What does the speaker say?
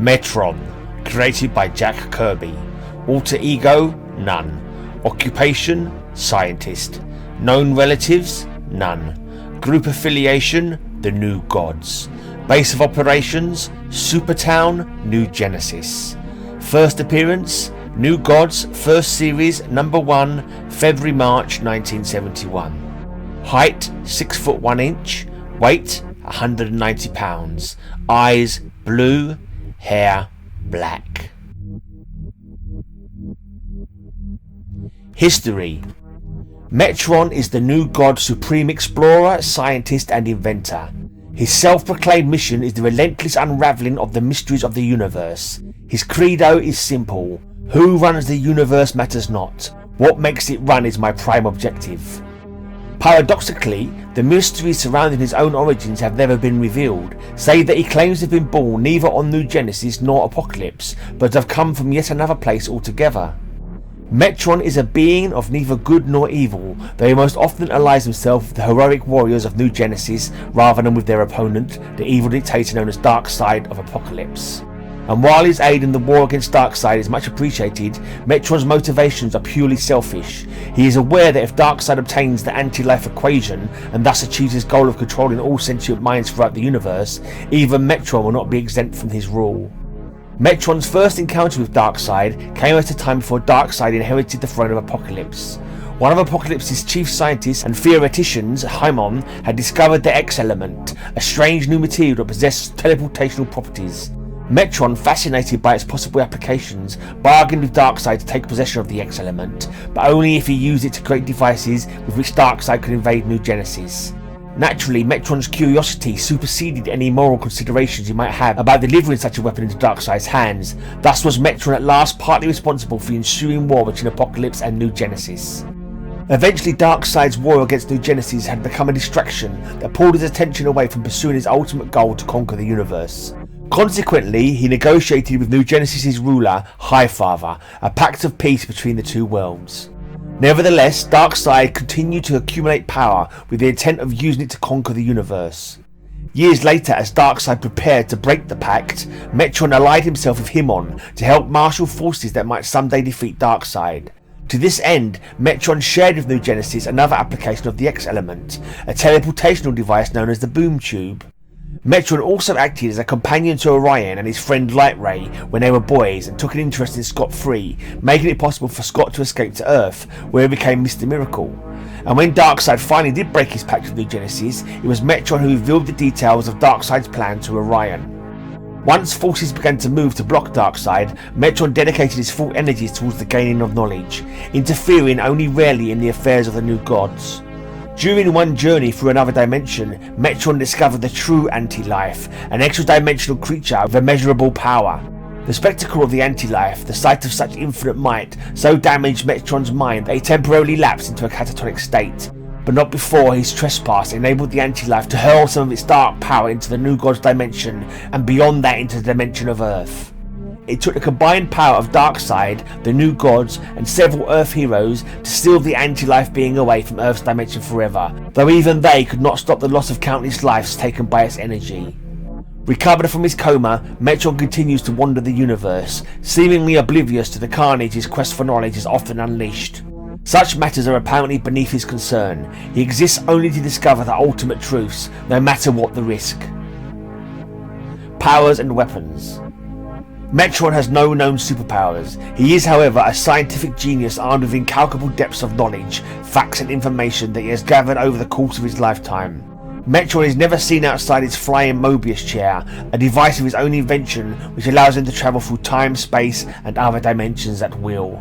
Metron, created by Jack Kirby. Alter ego, none. Occupation, scientist. Known relatives, none. Group affiliation, the New Gods. Base of operations, Supertown, New Genesis. First appearance, New Gods, first series, number 1, February-March 1971. Height, 6 foot 1 inch. Weight, 190 pounds. Eyes, blue. Hair, black. History. Metron is the New God supreme explorer, scientist and inventor. His self-proclaimed mission is the relentless unravelling of the mysteries of the universe. His credo is simple: who runs the universe matters not. What makes it run is my prime objective. Paradoxically, the mysteries surrounding his own origins have never been revealed, save that he claims to have been born neither on New Genesis nor Apocalypse, but have come from yet another place altogether. Metron is a being of neither good nor evil, though he most often allies himself with the heroic warriors of New Genesis rather than with their opponent, the evil dictator known as Darkseid of Apocalypse. And while his aid in the war against Darkseid is much appreciated, Metron's motivations are purely selfish. He is aware that if Darkseid obtains the anti-life equation and thus achieves his goal of controlling all sentient minds throughout the universe, even Metron will not be exempt from his rule. Metron's first encounter with Darkseid came at a time before Darkseid inherited the throne of Apocalypse. One of Apocalypse's chief scientists and theoreticians, Haimon, had discovered the X-element, a strange new material that possessed teleportational properties. Metron, fascinated by its possible applications, bargained with Darkseid to take possession of the X-element, but only if he used it to create devices with which Darkseid could invade New Genesis. Naturally, Metron's curiosity superseded any moral considerations he might have about delivering such a weapon into Darkseid's hands. Thus was Metron at last partly responsible for the ensuing war between Apocalypse and New Genesis. Eventually, Darkseid's war against New Genesis had become a distraction that pulled his attention away from pursuing his ultimate goal to conquer the universe. Consequently, he negotiated with New Genesis' ruler, Highfather, a pact of peace between the two worlds. Nevertheless, Darkseid continued to accumulate power with the intent of using it to conquer the universe. Years later, as Darkseid prepared to break the pact, Metron allied himself with Haimon to help marshal forces that might someday defeat Darkseid. To this end, Metron shared with New Genesis another application of the X-element, a teleportational device known as the Boom Tube. Metron also acted as a companion to Orion and his friend Lightray when they were boys and took an interest in Scott Free, making it possible for Scott to escape to Earth, where he became Mr. Miracle. And when Darkseid finally did break his pact with New Genesis, it was Metron who revealed the details of Darkseid's plan to Orion. Once forces began to move to block Darkseid, Metron dedicated his full energies towards the gaining of knowledge, interfering only rarely in the affairs of the New Gods. During one journey through another dimension, Metron discovered the true Anti-Life, an extra-dimensional creature with immeasurable power. The spectacle of the Anti-Life, the sight of such infinite might, so damaged Metron's mind that he temporarily lapsed into a catatonic state. But not before his trespass enabled the Anti-Life to hurl some of its dark power into the New Gods dimension, and beyond that into the dimension of Earth. It took the combined power of Darkseid, the New Gods, and several Earth heroes to steal the Anti-Life being away from Earth's dimension forever, though even they could not stop the loss of countless lives taken by its energy. Recovered from his coma, Metron continues to wander the universe, seemingly oblivious to the carnage his quest for knowledge has often unleashed. Such matters are apparently beneath his concern. He exists only to discover the ultimate truths, no matter what the risk. Powers and weapons. Metron has no known superpowers. He is, however, a scientific genius armed with incalculable depths of knowledge, facts and information that he has gathered over the course of his lifetime. Metron is never seen outside his flying Mobius chair, a device of his own invention which allows him to travel through time, space and other dimensions at will.